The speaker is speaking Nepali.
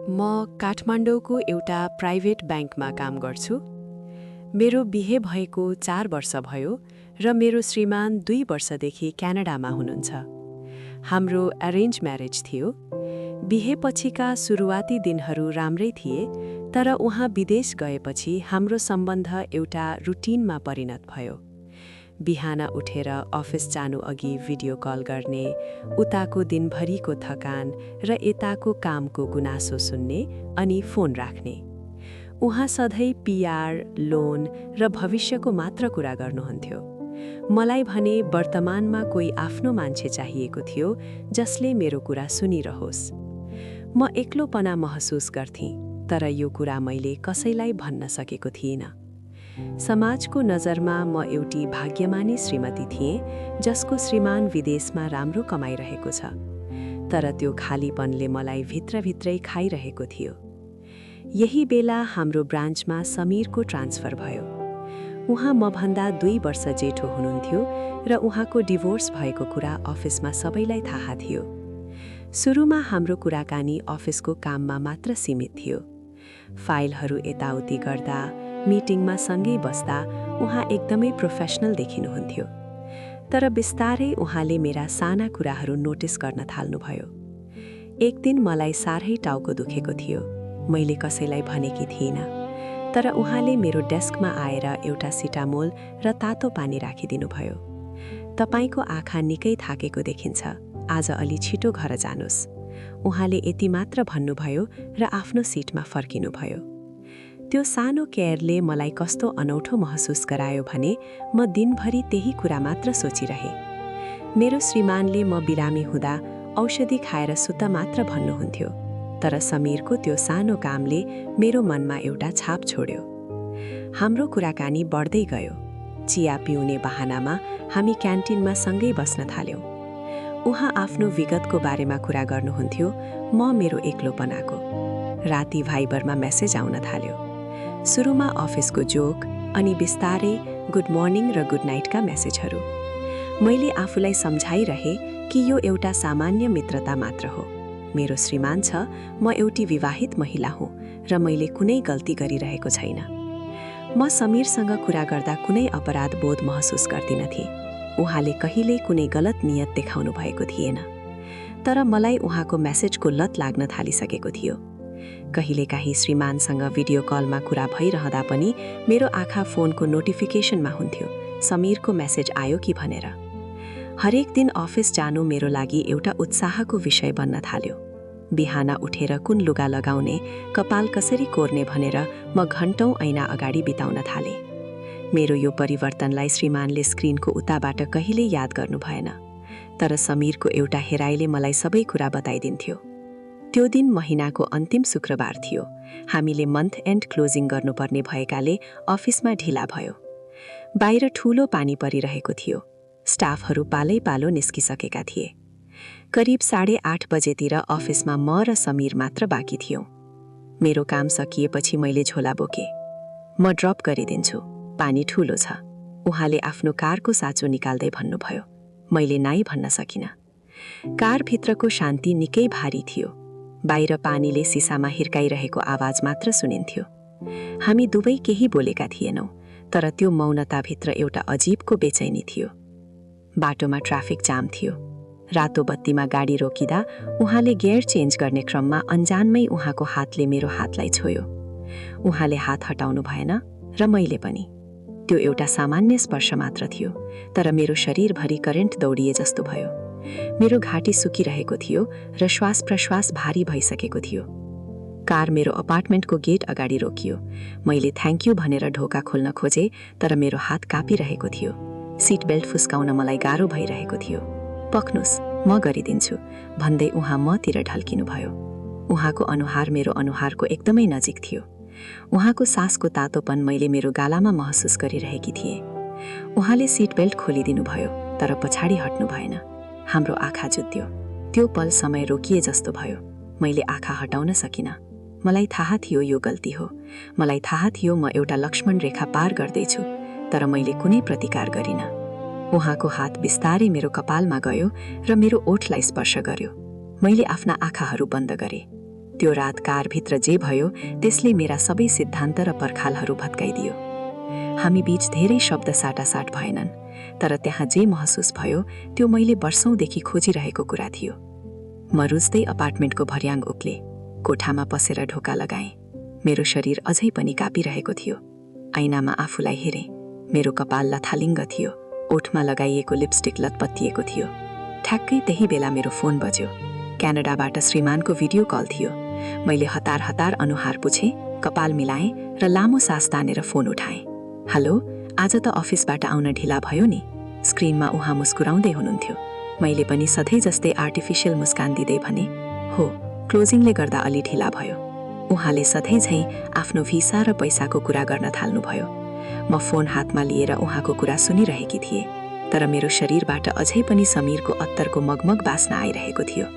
म काठमाडौँको एउटा प्राइभेट ब्याङ्कमा काम गर्छु। मेरो बिहे भएको 4 वर्ष भयो र मेरो श्रीमान 2 वर्षदेखि क्यानाडामा हुनुहुन्छ। हाम्रो एरेन्ज म्यारेज थियो। बिहेपछिका सुरुवाती दिनहरू राम्रै थिए, तर उहाँ विदेश गएपछि हाम्रो सम्बन्ध एउटा रुटिनमा परिणत भयो। बिहान उठेर अफिस जानु अघि भिडियो कल गर्ने, उताको दिनभरिको थकान र यताको कामको गुनासो सुन्ने अनि फोन राख्ने। उहाँ सधैँ पिआर, लोन र भविष्यको मात्र कुरा गर्नुहुन्थ्यो। मलाई भने वर्तमानमा कोही आफ्नो मान्छे चाहिएको थियो जसले मेरो कुरा सुनिरहोस्। म एक्लोपना महसुस गर्थेँ, तर यो कुरा मैले कसैलाई भन्न सकेको थिइनँ। समाजको नजरमा म एउटी भाग्यमानी श्रीमती थिएँ जसको श्रीमान विदेशमा राम्रो कमाइरहेको छ, तर त्यो खालीपनले मलाई भित्रभित्रै खाइरहेको थियो। यही बेला हाम्रो ब्रान्चमा समीरको ट्रान्सफर भयो। उहाँ मभन्दा 2 वर्ष जेठो हुनुहुन्थ्यो र उहाँको डिभोर्स भएको कुरा अफिसमा सबैलाई थाहा थियो। सुरुमा हाम्रो कुराकानी अफिसको काममा मात्र सीमित थियो। फाइलहरू यताउति गर्दा, मिटिङमा सँगै बस्दा उहाँ एकदमै प्रोफेसनल देखिनुहुन्थ्यो। तर बिस्तारै उहाँले मेरा साना कुराहरू नोटिस गर्न थाल्नुभयो। एक दिन मलाई साह्रै टाउको दुखेको थियो। मैले कसैलाई भनेकी थिइनँ, तर उहाँले मेरो डेस्कमा आएर एउटा सिटामोल र तातो पानी राखिदिनुभयो। तपाईको आँखा निकै थाकेको देखिन्छ, आज अलि छिटो घर जानुस्। उहाँले यति मात्र भन्नुभयो र आफ्नो सिटमा फर्किनुभयो। त्यो सानो केयरले मलाई कस्तो अनौठो महसुस गरायो भने म दिनभरि त्यही कुरा मात्र सोचिरहेँ। मेरो श्रीमानले म बिरामी हुँदा औषधि खाएर सुत्त मात्र भन्नुहुन्थ्यो, तर समीरको त्यो सानो कामले मेरो मनमा एउटा छाप छोड्यो। हाम्रो कुराकानी बढ्दै गयो। चिया पिउने बहानामा हामी क्यान्टिनमा सँगै बस्न थाल्यौँ। उहाँ आफ्नो विगतको बारेमा कुरा गर्नुहुन्थ्यो, म मेरो एक्लोपनाको। राति भाइबरमा मेसेज आउन थाल्यो। सुरुमा अफिसको जोक, अनि बिस्तारै गुड मर्निङ र गुड नाइटका मेसेजहरू। मैले आफूलाई सम्झाइरहेँ कि यो एउटा सामान्य मित्रता मात्र हो। मेरो श्रीमान छ, म एउटी विवाहित महिला हुँ र मैले कुनै गल्ती गरिरहेको छैन। म समीरसँग कुरा गर्दा कुनै अपराध बोध महसुस गर्दिनथेँ। उहाँले कहिल्यै कुनै गलत नियत देखाउनु भएको थिएन। तर मलाई उहाँको मेसेजको लत लाग्न थालिसकेको थियो। कहिलेकाहीँ श्रीमानसँग भिडियो कलमा कुरा भइरहँदा पनि मेरो आँखा फोनको नोटिफिकेसनमा हुन्थ्यो, समीरको मेसेज आयो कि भनेर। हरेक दिन अफिस जानु मेरो लागि एउटा उत्साहको विषय बन्न थाल्यो। बिहान उठेर कुन लुगा लगाउने, कपाल कसरी कोर्ने भनेर म घन्टौँ ऐना अगाडि बिताउन थालेँ। मेरो यो परिवर्तनलाई श्रीमानले स्क्रिनको उताबाट कहिल्यै याद गर्नु भएन, तर समीरको एउटा हेराइले मलाई सबै कुरा बताइदिन्थ्यो। त्यो दिन महिनाको अन्तिम शुक्रबार थियो। हामीले मन्थ एन्ड क्लोजिङ गर्नुपर्ने भएकाले अफिसमा ढिला भयो। बाहिर ठूलो पानी परिरहेको थियो। स्टाफहरू पालै पालो निस्किसकेका थिए। करिब 8:30 बजेतिर अफिसमा म र समीर मात्र बाँकी थियौँ। मेरो काम सकिएपछि मैले झोला बोकेँ। म ड्रप गरिदिन्छु, पानी ठूलो छ। उहाँले आफ्नो कारको साँचो निकाल्दै भन्नुभयो। मैले नाइ भन्न सकिनँ। कारभित्रको शान्ति निकै भारी थियो। बाहिर पानीले सिसामा हिर्काइरहेको आवाज मात्र सुनिन्थ्यो। हामी दुवै केही बोलेका थिएनौँ, तर त्यो मौनताभित्र एउटा अजीबको बेचैनी थियो। बाटोमा ट्राफिक जाम थियो। रातो बत्तीमा गाडी रोकिँदा उहाँले गियर चेन्ज गर्ने क्रममा अन्जानमै उहाँको हातले मेरो हातलाई छोयो। उहाँले हात हटाउनु भएन र मैले पनि। त्यो एउटा सामान्य स्पर्श मात्र थियो, तर मेरो शरीरभरि करेन्ट दौडिए जस्तो भयो। मेरो घाँटी सुकिरहेको थियो र श्वास प्रश्वास भारी भइसकेको थियो। कार मेरो अपार्टमेन्टको गेट अगाडि रोकियो। मैले थ्याङ्क यू भनेर ढोका खोल्न खोजेँ, तर मेरो हात काँपिरहेको थियो। सिट बेल्ट फुस्काउन मलाई गाह्रो भइरहेको थियो। पक्नुस्, म गरिदिन्छु भन्दै उहाँ मतिर ढल्किनुभयो। उहाँको अनुहार मेरो अनुहारको एकदमै नजिक थियो। उहाँको सासको तातोपन मैले मेरो गालामा महसुस गरिरहेकी थिएँ। उहाँले सिट बेल्ट खोलिदिनु भयो, तर पछाडि हट्नु भएन। हाम्रो आँखा जुत्यो। त्यो पल समय रोकिए जस्तो भयो। मैले आँखा हटाउन सकिनँ। मलाई थाहा थियो यो गल्ती हो। मलाई थाहा थियो म एउटा लक्ष्मण रेखा पार गर्दैछु, तर मैले कुनै प्रतिकार गरिनँ। उहाँको हात बिस्तारै मेरो कपालमा गयो र मेरो ओठलाई स्पर्श गर्यो। मैले आफ्ना आँखाहरू बन्द गरेँ। त्यो रात कारभित्र जे भयो त्यसले मेरा सबै सिद्धान्त र पर्खालहरू भत्काइदियो। हामी बीच धेरै शब्द साटासाट भएनन्, तर त्यहाँ जे महसुस भयो त्यो मैले वर्षौंदेखि खोजिरहेको कुरा थियो। म रुच्दै अपार्टमेन्टको भर्याङ उक्ले, कोठामा पसेर ढोका लगाएँ। मेरो शरीर अझै पनि कापिरहेको थियो। ऐनामा आफूलाई हेरेँ। मेरो कपाल लथालिङ्ग थियो, ओठमा लगाइएको लिपस्टिक लतपत्तिएको थियो। ठ्याक्कै त्यही बेला मेरो फोन बज्यो। क्यानाडाबाट श्रीमानको भिडियो कल थियो। मैले हतार हतार अनुहार पुछेँ, कपाल मिलाएँ र लामो सास तानेर फोन उठाएँ। हेलो, आज त अफिसबाट आउन ढिला भयो नि। स्क्रिनमा उहाँ मुस्कुराउँदै हुनुहुन्थ्यो। मैले पनि सधैँ जस्तै आर्टिफिसियल मुस्कान दिँदै भने, हो, क्लोजिङले गर्दा अलि ढिला भयो। उहाँले सधैँ झैँ आफ्नो भिसा र पैसाको कुरा गर्न थाल्नुभयो। म फोन हातमा लिएर उहाँको कुरा सुनिरहेकी थिएँ, तर मेरो शरीरबाट अझै पनि समीरको अत्तरको मगमग बास्ना आइरहेको थियो।